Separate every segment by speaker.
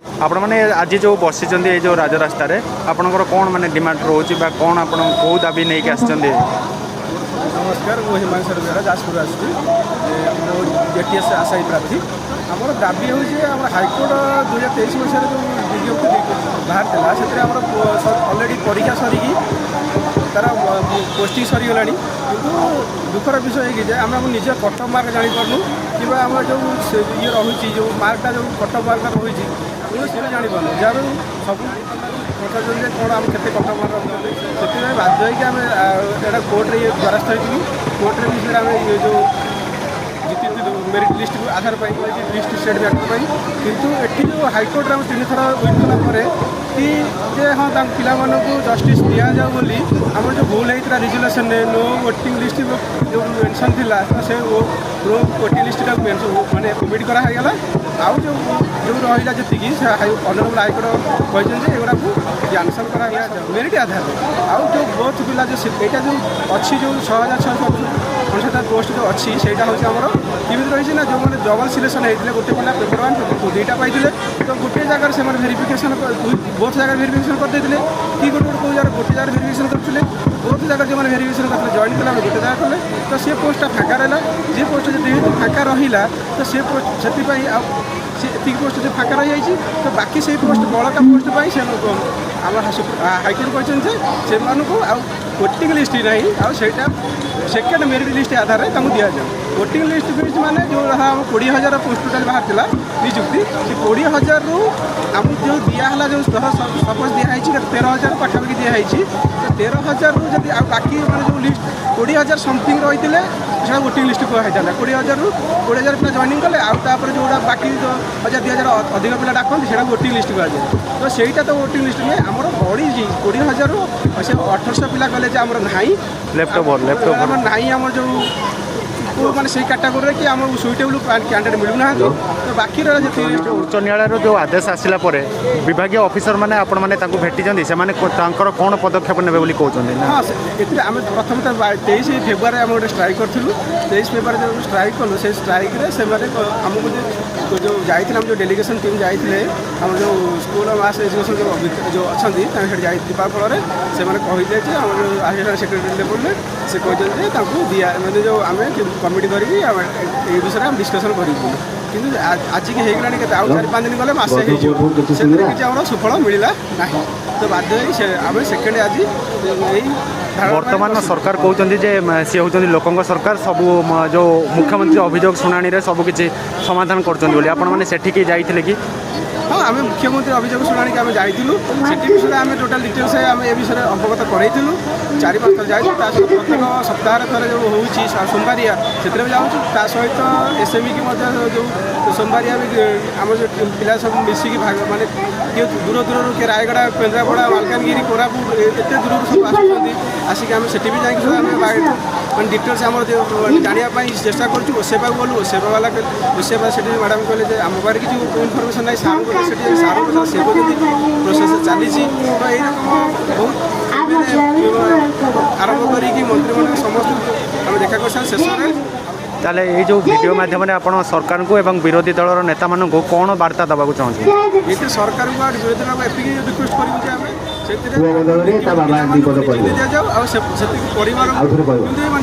Speaker 1: आपण मैंने आज जो बसी जो राजरास्त आपंकर कौन माने डिमांड रोचे कौन आप कौ दाबी नहीं कि
Speaker 2: नमस्कार मु हिमांशु बेहरा जाजपुर आसूँ जेटीएस आशायी प्रार्थी आमर दाबी हूँ हाइकोर्ट 2023 मसीह जो विज्ञप्ति बाहर था से अलरेडी परीक्षा सरिकी तार पोस्टिंग सरीगला किंतु दुखर विषय कि आम निज कट मार्क जापारू कि आम जो ये रही जो मार्कटा जो कट मार्क रही कौन जापारू जहाँ सब पचार कौन आम के कट मार्क से बाध्य होगी आम कोर्टे ये द्वारस्थ होती कोर्टे विषय आम ये जो जीती मेरिट लिस्ट आधार लिस्ट स्टेट मैटर किंतु ये जो हाइकोर्ट में 3 थर विन कला कि हाँ पिला जस्टिस दि जाऊ बोली आम जो भूल होता रिजोल्यूशन नो वोटिंग लिस्ट जो मेंशन थिला से नो वोटिंग लिस्ट माने ओमिट करागला आउ जो जो रहा जी ऑनरेबल हाइकोर्ट कहते एगुड़ा को कैंसल कराया मेरिट आधार आउ जो बहुत पिला जो यहाँ जो अच्छी जो 6659 पोस्ट जो अच्छी से हूँ केमी रही ना जो मैंने डबल सिलेक्शन होते गोटे पिला पेपर 1 पेपर 2 दुईटा पाई तो गोटे जगह से भेरिफिकेशन बहुत जगह भेरिफिकेशन करते कि गोटे जगह गोटे जगह भेरिफिकेशन करते बहुत जगह जो मैंने भेरिफिकेशन करते जॉइन कला गोटे जगह कले तो सी पोस्टा फाँका रहा जी पोस्ट जो फाँका रहा तो सी पोस्ट से पोस्ट जो फाँका रही जाइए तो बाकी से पोस्ट बड़का पोस्ट पर से आम हाइकोर्ट कहते से वोटिंग लिस्ट नहीं आईटा सेकेंड मेरिट लिस्ट आधार में दि जाए वोटिंग लिस्ट माने जो रहा 20,000 पोस्ट टोटाल बाहर था निजुक्ति से 20,000 रु आमको जो दिहला जो सपोज दिखाई 13,000 पाखापाखि दिखाई तो 13,000 रु जब बाकी मैंने जो लिस्ट 20,000 समथिंग रही है वोटिंग लिस्ट कहता 20,000 रु 20,000 पिला जॉइनिंग कले आउे जो बाकी जो 1,000 अधिक पिला डाकती से वोटिंग लिस्ट कहुए तो सहीटा तो वोटिंग लिस्ट में आम बढ़ी 20,000 रु 1800 पिला कले आम ना लेफ्ट नहीं आम जो मैंने से कैटेगोरी कि आम सुइटेबल कैंडिडेट मिलूना तो बाकी
Speaker 1: उच्च न्यायालय जो आदेश आसला विभागीय ऑफिसर मैंने आपण मैंने भेटी से कौन पदक्षेप ने कहते
Speaker 2: हाँ ये आम प्रथम 23 फेब्रुआरी आम गोटे स्ट्राइक करूँ 23 फेब्रुआरी जो स्ट्राइक कलु से स्ट्राइक से आमको जो जाइए जो डेलीगेशन टीम जाइए आम जो स्कूल मास एजुकेशन जो अच्छा जावा फल से कहते आम जो असिस्टेंट सेक्रेटरी लेवल से कहते दिया मैंने जो आम कमिटी करके ये विषय में डिस्कसन करूँ कि आज की होगा के 4-5 दिन गले मसे किसी सुफल मिलला ना तो बाध्य आम सेकेंड आज
Speaker 1: वर्तमान सरकार कहते सी हूँ लोकों सरकार सब जो मुख्यमंत्री अभियोग शुणाणी सबकि समाधान करके जाइए कि
Speaker 2: हाँ आम मुख्यमंत्री अभियोग शुणी आम जाइलु से विषय आम टोटाल डिटेल्स आम ए विषय अवगत कराइलु 4-5 थर जाइए प्रत्येक सप्ताह थे जो हो सोमवारिया से जाऊँ ता सहित एसएमई की जो सोमवारिया भी आम जो पिला सब मिसिकी माने किए दूर दूर किए रायगड़ा केन्द्रापड़ा मालकानगिरी कोरापुट एत दूर सब आसिक आम से भी जाए डिटेल्स आम जानापी चेषा करूँ ओसेवा गलु ओसेवा वाला ओसेवा से मैडम कहले आम पाखे किसी इनफर्मेशन ना सार सार से प्रोसेस चली तो बहुत आरंभ करी मंत्री समस्त आम देखा कर शेष
Speaker 1: ताले ये जो वीडियो माध्यम आप सरकार को एवं विरोधी दलर नेता मान को कौन वार्ता देवाक चाहते
Speaker 2: ये सरकार को विरोधी दल को एतिक रिक्वेस्ट करूँ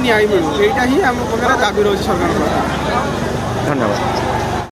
Speaker 2: न्याय मिलू यहाँ ही आम प्रकार दाबी रही सरकार।
Speaker 1: धन्यवाद।